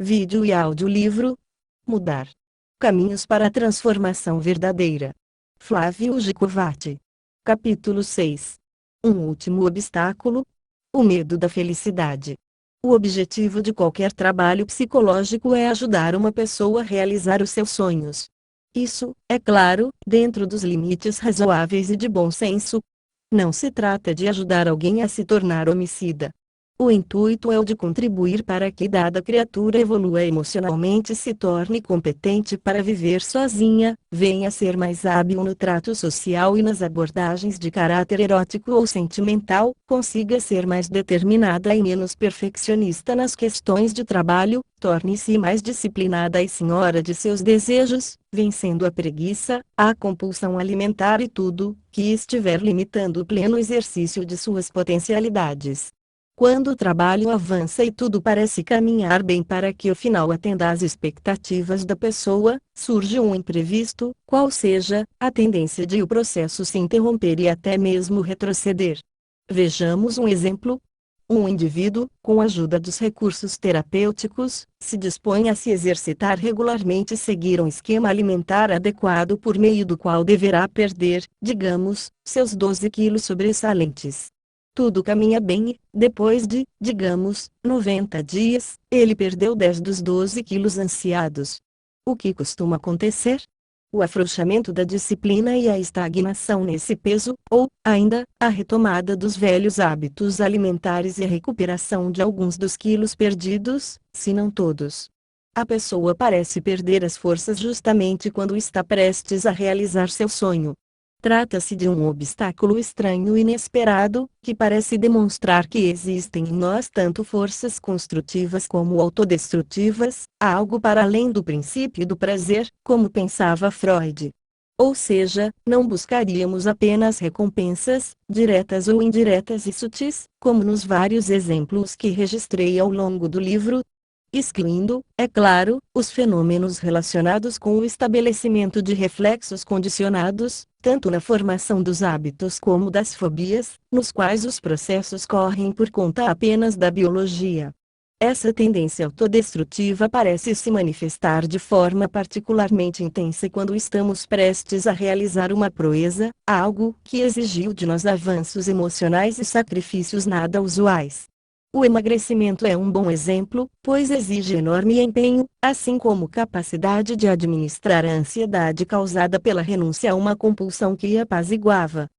Vídeo e audiolivro. Mudar. Caminhos para a transformação verdadeira. Flávio Gicovati. Capítulo 6. Um último obstáculo. O medo da felicidade. O objetivo de qualquer trabalho psicológico é ajudar uma pessoa a realizar os seus sonhos. Isso, é claro, dentro dos limites razoáveis e de bom senso. Não se trata de ajudar alguém a se tornar homicida. O intuito é o de contribuir para que dada criatura evolua emocionalmente e se torne competente para viver sozinha, venha a ser mais hábil no trato social e nas abordagens de caráter erótico ou sentimental, consiga ser mais determinada e menos perfeccionista nas questões de trabalho, torne-se mais disciplinada e senhora de seus desejos, vencendo a preguiça, a compulsão alimentar e tudo que estiver limitando o pleno exercício de suas potencialidades. Quando o trabalho avança e tudo parece caminhar bem para que o final atenda às expectativas da pessoa, surge um imprevisto, qual seja a tendência de o processo se interromper e até mesmo retroceder. Vejamos um exemplo. Um indivíduo, com a ajuda dos recursos terapêuticos, se dispõe a se exercitar regularmente e seguir um esquema alimentar adequado por meio do qual deverá perder, digamos, seus 12 quilos sobressalentes. Tudo caminha bem e, depois de, digamos, 90 dias, ele perdeu 10 dos 12 quilos ansiados. O que costuma acontecer? O afrouxamento da disciplina e a estagnação nesse peso, ou, ainda, a retomada dos velhos hábitos alimentares e a recuperação de alguns dos quilos perdidos, se não todos. A pessoa parece perder as forças justamente quando está prestes a realizar seu sonho. Trata-se de um obstáculo estranho e inesperado, que parece demonstrar que existem em nós tanto forças construtivas como autodestrutivas, algo para além do princípio do prazer, como pensava Freud. Ou seja, não buscaríamos apenas recompensas, diretas ou indiretas e sutis, como nos vários exemplos que registrei ao longo do livro, excluindo, é claro, os fenômenos relacionados com o estabelecimento de reflexos condicionados, tanto na formação dos hábitos como das fobias, nos quais os processos correm por conta apenas da biologia. Essa tendência autodestrutiva parece se manifestar de forma particularmente intensa quando estamos prestes a realizar uma proeza, algo que exigiu de nós avanços emocionais e sacrifícios nada usuais. O emagrecimento é um bom exemplo, pois exige enorme empenho, assim como capacidade de administrar a ansiedade causada pela renúncia a uma compulsão que apaziguava.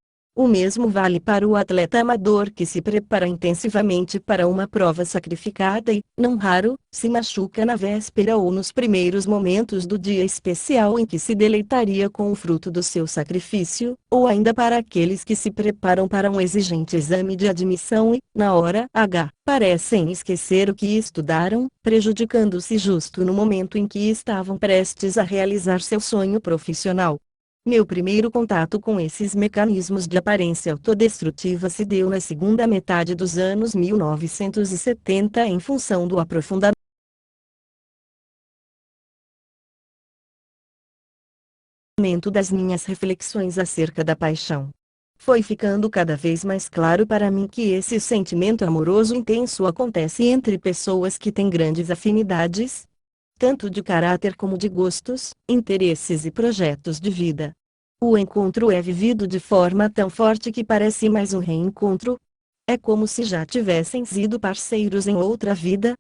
O mesmo vale para o atleta amador que se prepara intensivamente para uma prova sacrificada e, não raro, se machuca na véspera ou nos primeiros momentos do dia especial em que se deleitaria com o fruto do seu sacrifício, ou ainda para aqueles que se preparam para um exigente exame de admissão e, na hora H, parecem esquecer o que estudaram, prejudicando-se justo no momento em que estavam prestes a realizar seu sonho profissional. Meu primeiro contato com esses mecanismos de aparência autodestrutiva se deu na segunda metade dos anos 1970 em função do aprofundamento das minhas reflexões acerca da paixão. Foi ficando cada vez mais claro para mim que esse sentimento amoroso intenso acontece entre pessoas que têm grandes afinidades, tanto de caráter como de gostos, interesses e projetos de vida. O encontro é vivido de forma tão forte que parece mais um reencontro. É como se já tivessem sido parceiros em outra vida.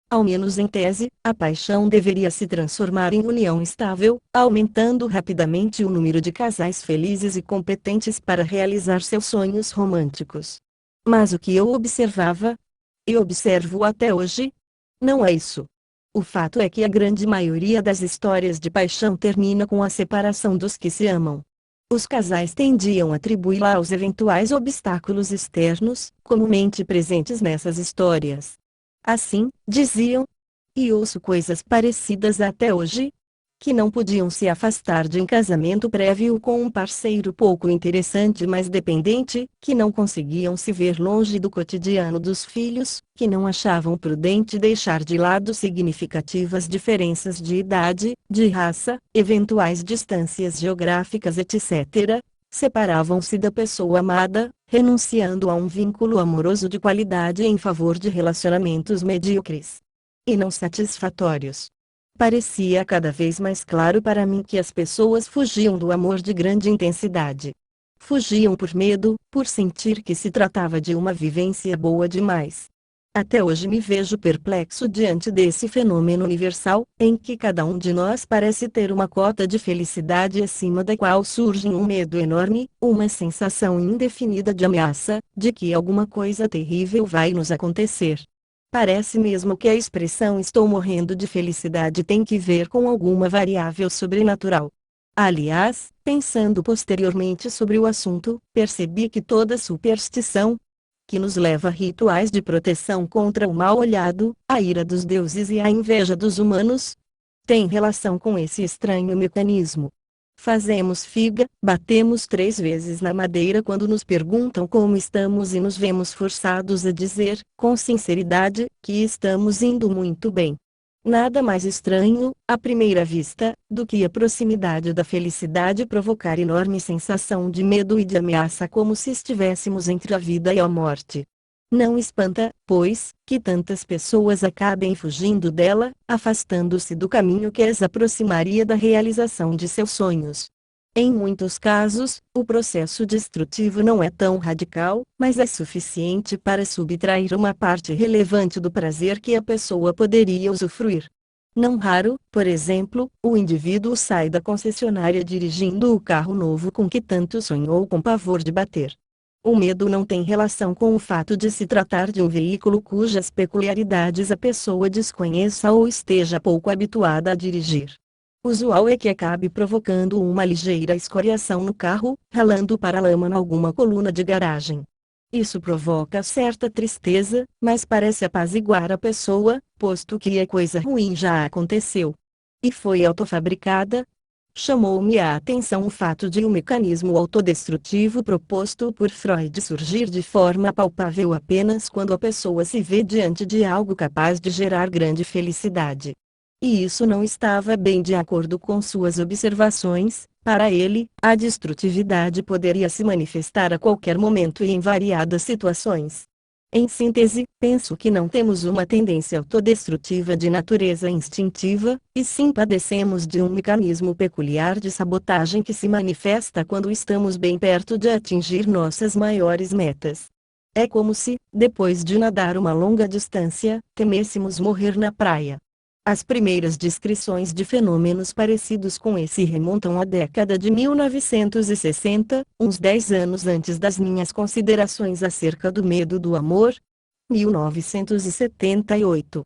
Ao menos em tese, a paixão deveria se transformar em união estável, aumentando rapidamente o número de casais felizes e competentes para realizar seus sonhos românticos. Mas o que eu observava, e observo até hoje, não é isso. O fato é que a grande maioria das histórias de paixão termina com a separação dos que se amam. Os casais tendiam a atribuí-la aos eventuais obstáculos externos, comumente presentes nessas histórias. Assim, diziam, e ouço coisas parecidas até hoje, que não podiam se afastar de um casamento prévio com um parceiro pouco interessante mas dependente, que não conseguiam se ver longe do cotidiano dos filhos, que não achavam prudente deixar de lado significativas diferenças de idade, de raça, eventuais distâncias geográficas etc., separavam-se da pessoa amada, renunciando a um vínculo amoroso de qualidade em favor de relacionamentos medíocres. e não satisfatórios. Parecia cada vez mais claro para mim que as pessoas fugiam do amor de grande intensidade. Fugiam por medo, por sentir que se tratava de uma vivência boa demais. Até hoje me vejo perplexo diante desse fenômeno universal, em que cada um de nós parece ter uma cota de felicidade acima da qual surge um medo enorme, uma sensação indefinida de ameaça, de que alguma coisa terrível vai nos acontecer. Parece mesmo que a expressão "estou morrendo de felicidade" tem que ver com alguma variável sobrenatural. Aliás, pensando posteriormente sobre o assunto, percebi que toda superstição, que nos leva a rituais de proteção contra o mal-olhado, a ira dos deuses e a inveja dos humanos, tem relação com esse estranho mecanismo. Fazemos figa, batemos 3 vezes na madeira quando nos perguntam como estamos e nos vemos forçados a dizer, com sinceridade, que estamos indo muito bem. Nada mais estranho, à primeira vista, do que a proximidade da felicidade provocar enorme sensação de medo e de ameaça, como se estivéssemos entre a vida e a morte. Não espanta, pois, que tantas pessoas acabem fugindo dela, afastando-se do caminho que as aproximaria da realização de seus sonhos. Em muitos casos, o processo destrutivo não é tão radical, mas é suficiente para subtrair uma parte relevante do prazer que a pessoa poderia usufruir. Não raro, por exemplo, o indivíduo sai da concessionária dirigindo o carro novo com que tanto sonhou com pavor de bater. O medo não tem relação com o fato de se tratar de um veículo cujas peculiaridades a pessoa desconheça ou esteja pouco habituada a dirigir. Usual é que acabe provocando uma ligeira escoriação no carro, ralando para a lama em alguma coluna de garagem. Isso provoca certa tristeza, mas parece apaziguar a pessoa, posto que a coisa ruim já aconteceu. E foi autofabricada. Chamou-me a atenção o fato de um mecanismo autodestrutivo proposto por Freud surgir de forma palpável apenas quando a pessoa se vê diante de algo capaz de gerar grande felicidade. E isso não estava bem de acordo com suas observações. Para ele, a destrutividade poderia se manifestar a qualquer momento e em variadas situações. Em síntese, penso que não temos uma tendência autodestrutiva de natureza instintiva, e sim padecemos de um mecanismo peculiar de sabotagem que se manifesta quando estamos bem perto de atingir nossas maiores metas. É como se, depois de nadar uma longa distância, temêssemos morrer na praia. As primeiras descrições de fenômenos parecidos com esse remontam à década de 1960, uns 10 anos antes das minhas considerações acerca do medo do amor. 1978.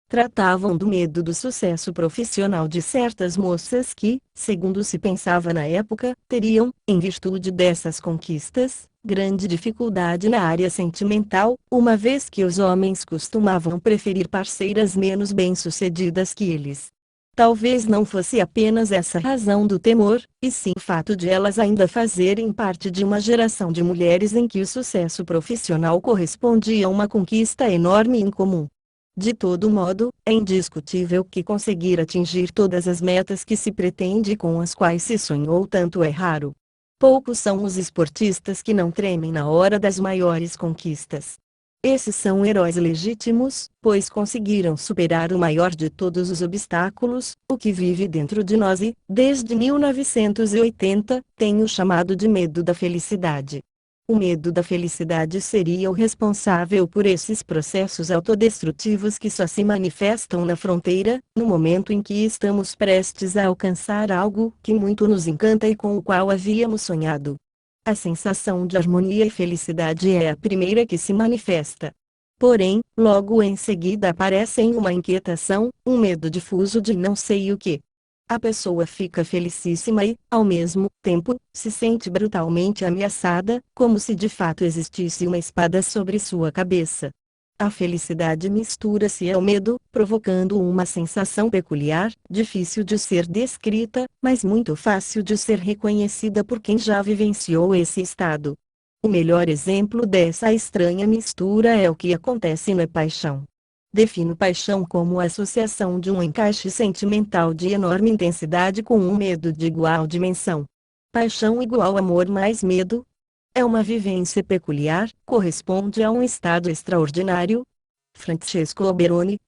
Tratavam do medo do sucesso profissional de certas moças que, segundo se pensava na época, teriam, em virtude dessas conquistas, grande dificuldade na área sentimental, uma vez que os homens costumavam preferir parceiras menos bem-sucedidas que eles. Talvez não fosse apenas essa razão do temor, e sim o fato de elas ainda fazerem parte de uma geração de mulheres em que o sucesso profissional correspondia a uma conquista enorme e incomum. De todo modo, é indiscutível que conseguir atingir todas as metas que se pretende e com as quais se sonhou tanto é raro. Poucos são os esportistas que não tremem na hora das maiores conquistas. Esses são heróis legítimos, pois conseguiram superar o maior de todos os obstáculos, o que vive dentro de nós e, desde 1980, tenho chamado de medo da felicidade. O medo da felicidade seria o responsável por esses processos autodestrutivos que só se manifestam na fronteira, no momento em que estamos prestes a alcançar algo que muito nos encanta e com o qual havíamos sonhado. A sensação de harmonia e felicidade é a primeira que se manifesta. Porém, logo em seguida aparecem uma inquietação, um medo difuso de não sei o que. A pessoa fica felicíssima e, ao mesmo tempo, se sente brutalmente ameaçada, como se de fato existisse uma espada sobre sua cabeça. A felicidade mistura-se ao medo, provocando uma sensação peculiar, difícil de ser descrita, mas muito fácil de ser reconhecida por quem já vivenciou esse estado. O melhor exemplo dessa estranha mistura é o que acontece na paixão. Defino paixão como a associação de um encaixe sentimental de enorme intensidade com um medo de igual dimensão. Paixão igual amor mais medo. É uma vivência peculiar, corresponde a um estado extraordinário. Francesco Oberoni.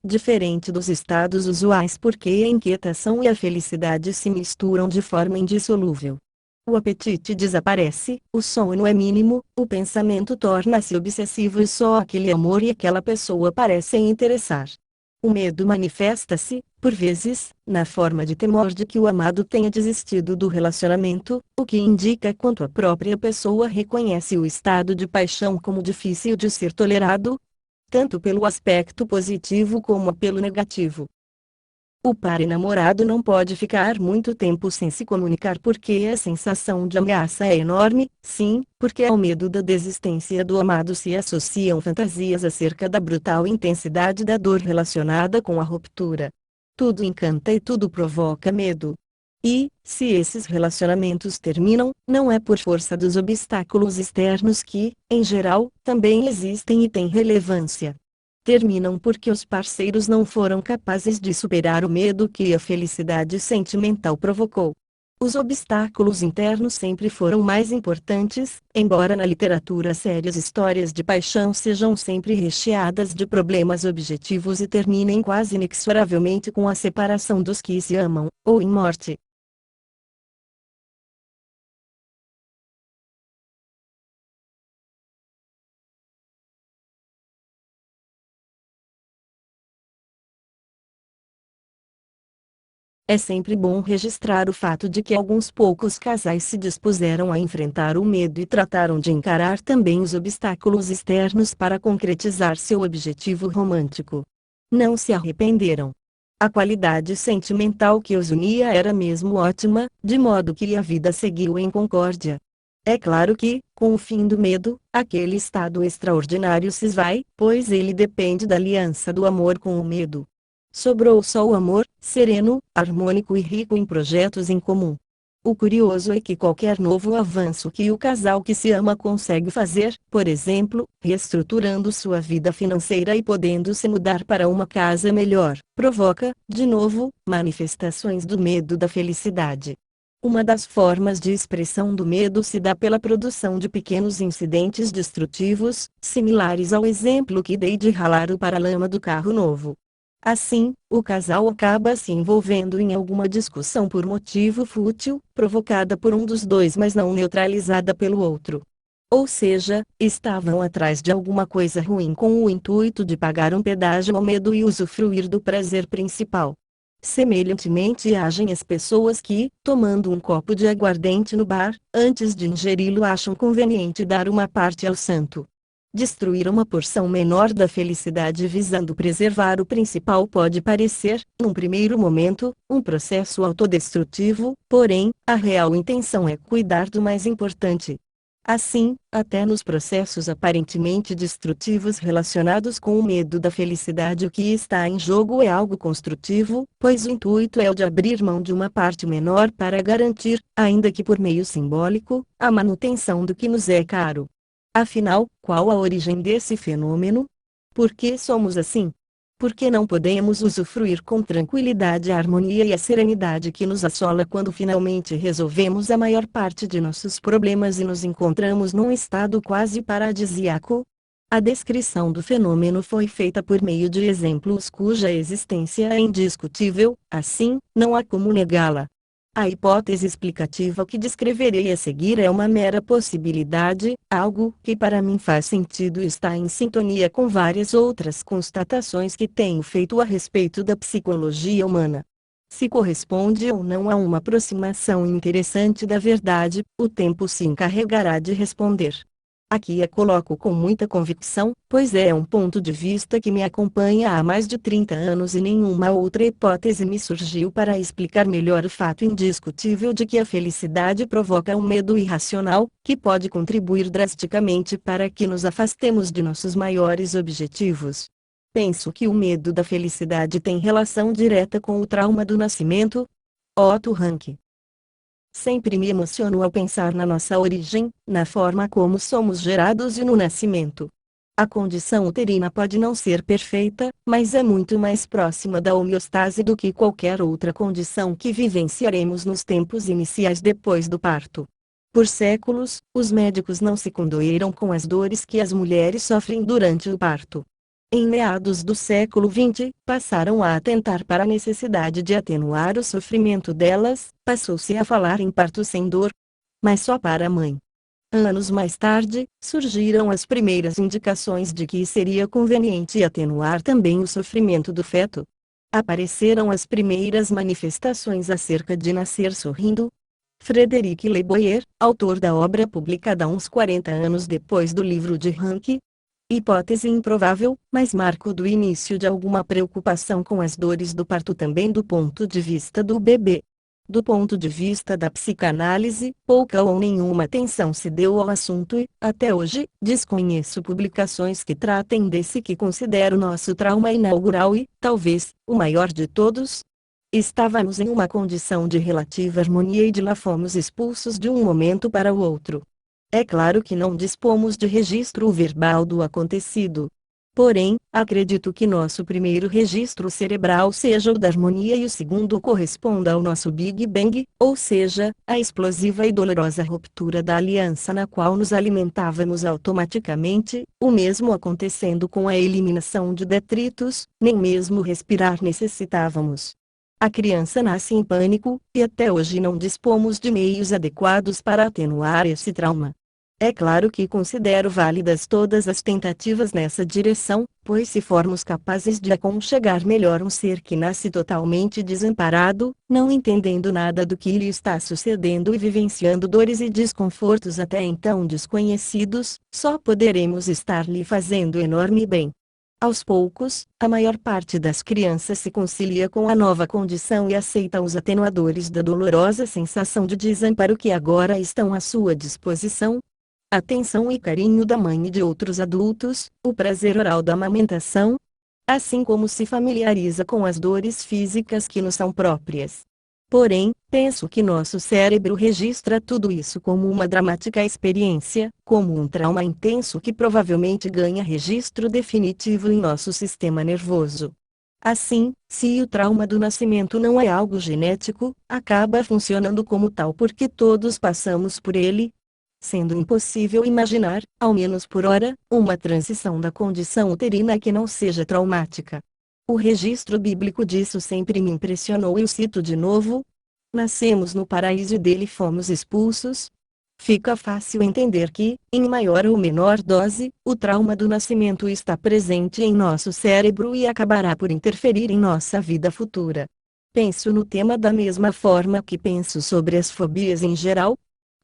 diferente dos estados usuais porque a inquietação e a felicidade se misturam de forma indissolúvel. O apetite desaparece, o sono é mínimo, o pensamento torna-se obsessivo e só aquele amor e aquela pessoa parecem interessar. O medo manifesta-se, por vezes, na forma de temor de que o amado tenha desistido do relacionamento, o que indica quanto a própria pessoa reconhece o estado de paixão como difícil de ser tolerado, tanto pelo aspecto positivo como pelo negativo. O par enamorado não pode ficar muito tempo sem se comunicar porque a sensação de ameaça é enorme, sim, porque ao medo da desistência do amado se associam fantasias acerca da brutal intensidade da dor relacionada com a ruptura. Tudo encanta e tudo provoca medo. E, se esses relacionamentos terminam, não é por força dos obstáculos externos que, em geral, também existem e têm relevância. Terminam porque os parceiros não foram capazes de superar o medo que a felicidade sentimental provocou. Os obstáculos internos sempre foram mais importantes, embora na literatura sérias histórias de paixão sejam sempre recheadas de problemas objetivos e terminem quase inexoravelmente com a separação dos que se amam, ou em morte. É sempre bom registrar o fato de que alguns poucos casais se dispuseram a enfrentar o medo e trataram de encarar também os obstáculos externos para concretizar seu objetivo romântico. Não se arrependeram. A qualidade sentimental que os unia era mesmo ótima, de modo que a vida seguiu em concórdia. É claro que, com o fim do medo, aquele estado extraordinário se esvai, pois ele depende da aliança do amor com o medo. Sobrou só o amor, sereno, harmônico e rico em projetos em comum. O curioso é que qualquer novo avanço que o casal que se ama consegue fazer, por exemplo, reestruturando sua vida financeira e podendo se mudar para uma casa melhor, provoca, de novo, manifestações do medo da felicidade. Uma das formas de expressão do medo se dá pela produção de pequenos incidentes destrutivos, similares ao exemplo que dei de ralar o paralama do carro novo. Assim, o casal acaba se envolvendo em alguma discussão por motivo fútil, provocada por um dos dois mas não neutralizada pelo outro. Ou seja, estavam atrás de alguma coisa ruim com o intuito de pagar um pedágio ao medo e usufruir do prazer principal. Semelhantemente agem as pessoas que, tomando um copo de aguardente no bar, antes de ingeri-lo acham conveniente dar uma parte ao santo. Destruir uma porção menor da felicidade visando preservar o principal pode parecer, num primeiro momento, um processo autodestrutivo, porém, a real intenção é cuidar do mais importante. Assim, até nos processos aparentemente destrutivos relacionados com o medo da felicidade, o que está em jogo é algo construtivo, pois o intuito é o de abrir mão de uma parte menor para garantir, ainda que por meio simbólico, a manutenção do que nos é caro. Afinal, qual a origem desse fenômeno? Por que somos assim? Por que não podemos usufruir com tranquilidade a harmonia e a serenidade que nos assola quando finalmente resolvemos a maior parte de nossos problemas e nos encontramos num estado quase paradisíaco? A descrição do fenômeno foi feita por meio de exemplos cuja existência é indiscutível, assim, não há como negá-la. A hipótese explicativa que descreverei a seguir é uma mera possibilidade, algo que para mim faz sentido e está em sintonia com várias outras constatações que tenho feito a respeito da psicologia humana. Se corresponde ou não a uma aproximação interessante da verdade, o tempo se encarregará de responder. Aqui a coloco com muita convicção, pois é um ponto de vista que me acompanha há mais de 30 anos e nenhuma outra hipótese me surgiu para explicar melhor o fato indiscutível de que a felicidade provoca um medo irracional, que pode contribuir drasticamente para que nos afastemos de nossos maiores objetivos. Penso que o medo da felicidade tem relação direta com o trauma do nascimento. Otto Rank. Sempre me emociono ao pensar na nossa origem, na forma como somos gerados e no nascimento. A condição uterina pode não ser perfeita, mas é muito mais próxima da homeostase do que qualquer outra condição que vivenciaremos nos tempos iniciais depois do parto. Por séculos, os médicos não se condoeram com as dores que as mulheres sofrem durante o parto. em meados do século XX, passaram a atentar para a necessidade de atenuar o sofrimento delas, passou-se a falar em parto sem dor, mas só para a mãe. Anos mais tarde, surgiram as primeiras indicações de que seria conveniente atenuar também o sofrimento do feto. Apareceram as primeiras manifestações acerca de nascer sorrindo. Frederic Le Boyer, autor da obra publicada uns 40 anos depois do livro de Rank, hipótese improvável, mas marco do início de alguma preocupação com as dores do parto também do ponto de vista do bebê. Do ponto de vista da psicanálise, pouca ou nenhuma atenção se deu ao assunto e, até hoje, desconheço publicações que tratem desse que considero nosso trauma inaugural e, talvez, o maior de todos. Estávamos em uma condição de relativa harmonia e de lá fomos expulsos de um momento para o outro. É claro que não dispomos de registro verbal do acontecido. Porém, acredito que nosso primeiro registro cerebral seja o da harmonia e o segundo corresponda ao nosso Big Bang, ou seja, a explosiva e dolorosa ruptura da aliança na qual nos alimentávamos automaticamente, o mesmo acontecendo com a eliminação de detritos, nem mesmo respirar necessitávamos. A criança nasce em pânico, e até hoje não dispomos de meios adequados para atenuar esse trauma. É claro que considero válidas todas as tentativas nessa direção, pois se formos capazes de aconchegar melhor um ser que nasce totalmente desamparado, não entendendo nada do que lhe está sucedendo e vivenciando dores e desconfortos até então desconhecidos, só poderemos estar lhe fazendo enorme bem. Aos poucos, a maior parte das crianças se concilia com a nova condição e aceita os atenuadores da dolorosa sensação de desamparo que agora estão à sua disposição. Atenção e carinho da mãe e de outros adultos, o prazer oral da amamentação, assim como se familiariza com as dores físicas que nos são próprias. Porém, penso que nosso cérebro registra tudo isso como uma dramática experiência, como um trauma intenso que provavelmente ganha registro definitivo em nosso sistema nervoso. Assim, se o trauma do nascimento não é algo genético, acaba funcionando como tal porque todos passamos por ele, sendo impossível imaginar, ao menos por hora, uma transição da condição uterina que não seja traumática. O registro bíblico disso sempre me impressionou e o cito de novo. Nascemos no paraíso e dele fomos expulsos. Fica fácil entender que, em maior ou menor dose, o trauma do nascimento está presente em nosso cérebro e acabará por interferir em nossa vida futura. Penso no tema da mesma forma que penso sobre as fobias em geral.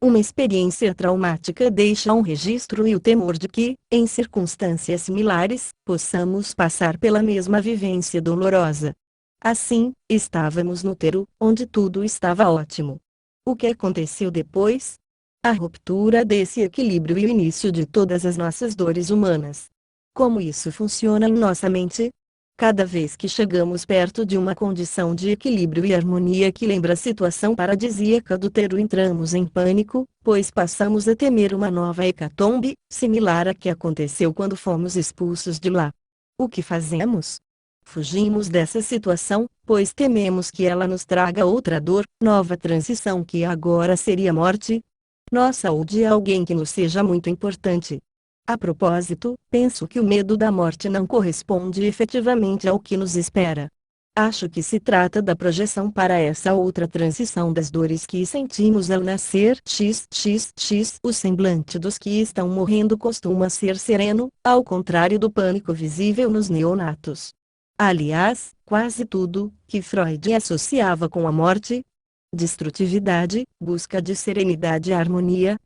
Uma experiência traumática deixa um registro e o temor de que, em circunstâncias similares, possamos passar pela mesma vivência dolorosa. Assim, estávamos no útero, onde tudo estava ótimo. O que aconteceu depois? A ruptura desse equilíbrio e o início de todas as nossas dores humanas. Como isso funciona em nossa mente? Cada vez que chegamos perto de uma condição de equilíbrio e harmonia que lembra a situação paradisíaca do útero, entramos em pânico, pois passamos a temer uma nova hecatombe, similar à que aconteceu quando fomos expulsos de lá. O que fazemos? Fugimos dessa situação, pois tememos que ela nos traga outra dor, nova transição que agora seria morte. Nossa ou de alguém que nos seja muito importante. A propósito, penso que o medo da morte não corresponde efetivamente ao que nos espera. Acho que se trata da projeção para essa outra transição das dores que sentimos ao nascer. O semblante dos que estão morrendo costuma ser sereno, ao contrário do pânico visível nos neonatos. Aliás, quase tudo que Freud associava com a morte, destrutividade, busca de serenidade e harmonia,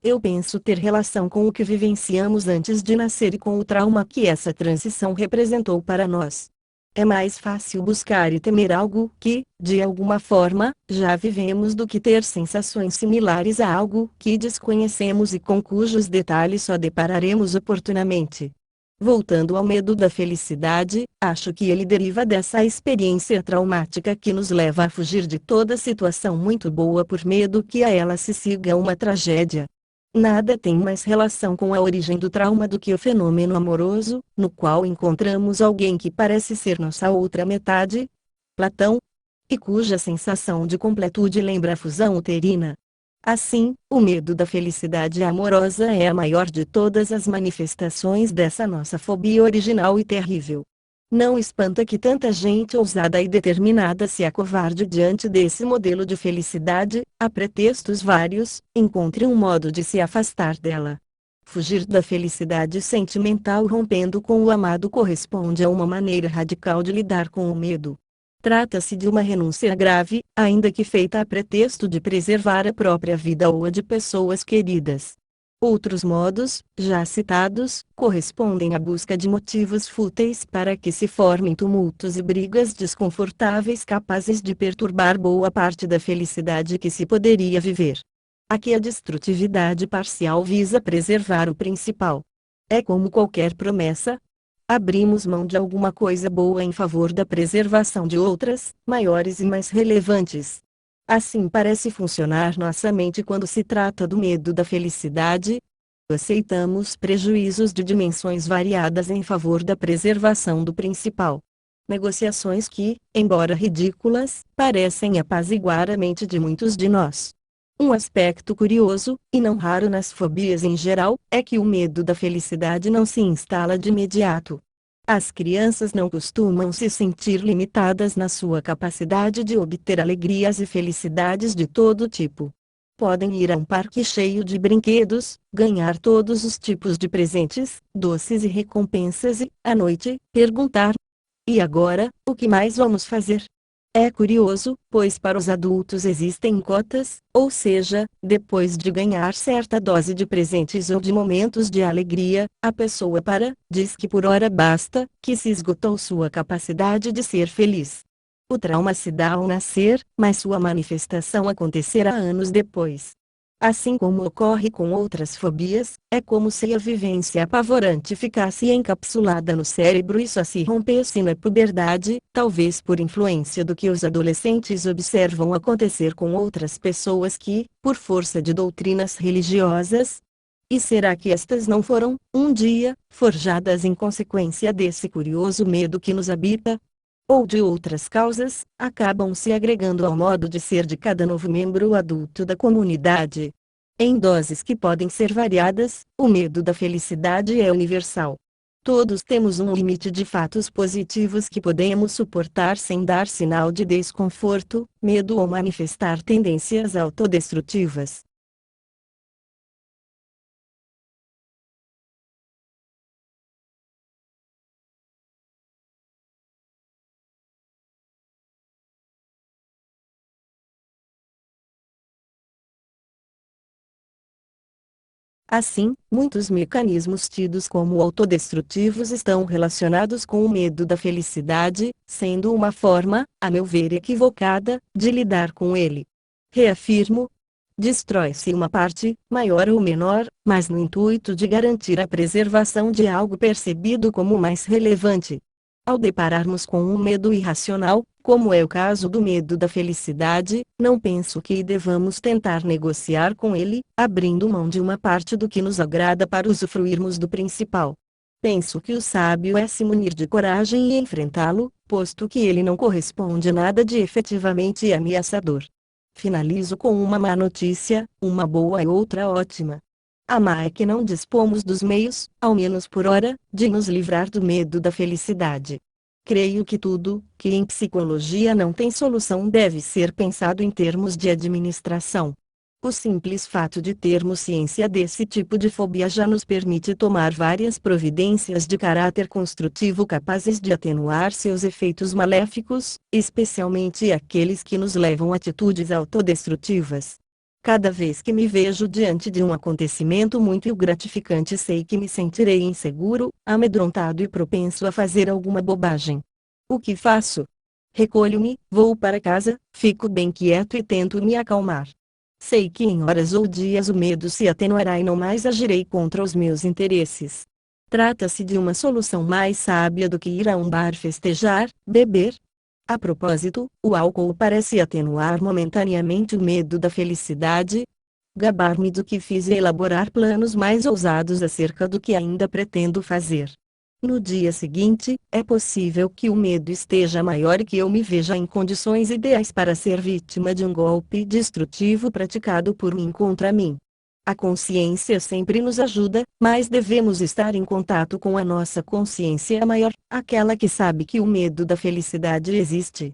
eu penso ter relação com o que vivenciamos antes de nascer e com o trauma que essa transição representou para nós. É mais fácil buscar e temer algo que, de alguma forma, já vivemos do que ter sensações similares a algo que desconhecemos e com cujos detalhes só depararemos oportunamente. Voltando ao medo da felicidade, acho que ele deriva dessa experiência traumática que nos leva a fugir de toda situação muito boa por medo que a ela se siga uma tragédia. Nada tem mais relação com a origem do trauma do que o fenômeno amoroso, no qual encontramos alguém que parece ser nossa outra metade, Platão, e cuja sensação de completude lembra a fusão uterina. Assim, o medo da felicidade amorosa é a maior de todas as manifestações dessa nossa fobia original e terrível. Não espanta que tanta gente ousada e determinada se acovarde diante desse modelo de felicidade, a pretextos vários, encontre um modo de se afastar dela. Fugir da felicidade sentimental rompendo com o amado corresponde a uma maneira radical de lidar com o medo. Trata-se de uma renúncia grave, ainda que feita a pretexto de preservar a própria vida ou a de pessoas queridas. Outros modos, já citados, correspondem à busca de motivos fúteis para que se formem tumultos e brigas desconfortáveis capazes de perturbar boa parte da felicidade que se poderia viver. Aqui a destrutividade parcial visa preservar o principal. É como qualquer promessa. Abrimos mão de alguma coisa boa em favor da preservação de outras, maiores e mais relevantes. Assim parece funcionar nossa mente quando se trata do medo da felicidade. Aceitamos prejuízos de dimensões variadas em favor da preservação do principal. Negociações que, embora ridículas, parecem apaziguar a mente de muitos de nós. Um aspecto curioso, e não raro nas fobias em geral, é que o medo da felicidade não se instala de imediato. As crianças não costumam se sentir limitadas na sua capacidade de obter alegrias e felicidades de todo tipo. Podem ir a um parque cheio de brinquedos, ganhar todos os tipos de presentes, doces e recompensas e, à noite, perguntar: e agora, o que mais vamos fazer? É curioso, pois para os adultos existem cotas, ou seja, depois de ganhar certa dose de presentes ou de momentos de alegria, a pessoa diz que por hora basta, que se esgotou sua capacidade de ser feliz. O trauma se dá ao nascer, mas sua manifestação acontecerá anos depois. Assim como ocorre com outras fobias, é como se a vivência apavorante ficasse encapsulada no cérebro e só se rompesse na puberdade, talvez por influência do que os adolescentes observam acontecer com outras pessoas que, por força de doutrinas religiosas, e será que estas não foram, um dia, forjadas em consequência desse curioso medo que nos habita? Ou de outras causas, acabam se agregando ao modo de ser de cada novo membro adulto da comunidade. Em doses que podem ser variadas, o medo da felicidade é universal. Todos temos um limite de fatos positivos que podemos suportar sem dar sinal de desconforto, medo ou manifestar tendências autodestrutivas. Assim, muitos mecanismos tidos como autodestrutivos estão relacionados com o medo da felicidade, sendo uma forma, a meu ver equivocada, de lidar com ele. Reafirmo: destrói-se uma parte, maior ou menor, mas no intuito de garantir a preservação de algo percebido como mais relevante. Ao depararmos com um medo irracional, como é o caso do medo da felicidade, não penso que devamos tentar negociar com ele, abrindo mão de uma parte do que nos agrada para usufruirmos do principal. Penso que o sábio é se munir de coragem e enfrentá-lo, posto que ele não corresponde a nada de efetivamente ameaçador. Finalizo com uma má notícia, uma boa e outra ótima. A má é que não dispomos dos meios, ao menos por hora, de nos livrar do medo da felicidade. Creio que tudo, que em psicologia não tem solução, deve ser pensado em termos de administração. O simples fato de termos ciência desse tipo de fobia já nos permite tomar várias providências de caráter construtivo capazes de atenuar seus efeitos maléficos, especialmente aqueles que nos levam a atitudes autodestrutivas. Cada vez que me vejo diante de um acontecimento muito gratificante, sei que me sentirei inseguro, amedrontado e propenso a fazer alguma bobagem. O que faço? Recolho-me, vou para casa, fico bem quieto e tento me acalmar. Sei que em horas ou dias o medo se atenuará e não mais agirei contra os meus interesses. Trata-se de uma solução mais sábia do que ir a um bar festejar, beber. A propósito, o álcool parece atenuar momentaneamente o medo da felicidade. Gabar-me do que fiz e elaborar planos mais ousados acerca do que ainda pretendo fazer. No dia seguinte, é possível que o medo esteja maior e que eu me veja em condições ideais para ser vítima de um golpe destrutivo praticado por mim contra mim. A consciência sempre nos ajuda, mas devemos estar em contato com a nossa consciência maior, aquela que sabe que o medo da felicidade existe.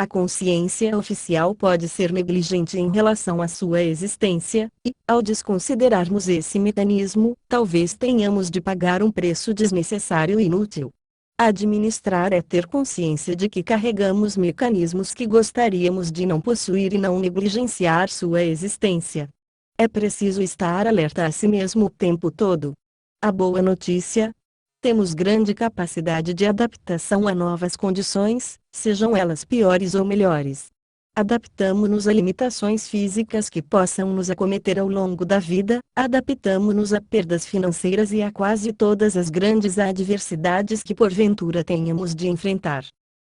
A consciência oficial pode ser negligente em relação à sua existência, e, ao desconsiderarmos esse mecanismo, talvez tenhamos de pagar um preço desnecessário e inútil. Administrar é ter consciência de que carregamos mecanismos que gostaríamos de não possuir e não negligenciar sua existência. É preciso estar alerta a si mesmo o tempo todo. A boa notícia: temos grande capacidade de adaptação a novas condições, sejam elas piores ou melhores. Adaptamo-nos a limitações físicas que possam nos acometer ao longo da vida, adaptamo-nos a perdas financeiras e a quase todas as grandes adversidades que porventura tenhamos de enfrentar.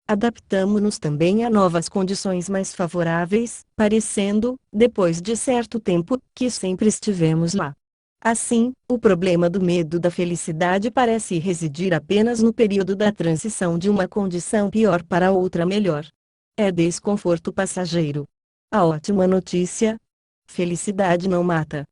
Adaptamo-nos também a novas condições mais favoráveis, parecendo, depois de certo tempo, que sempre estivemos lá. Assim, o problema do medo da felicidade parece residir apenas no período da transição de uma condição pior para outra melhor. É desconforto passageiro. A ótima notícia: felicidade não mata.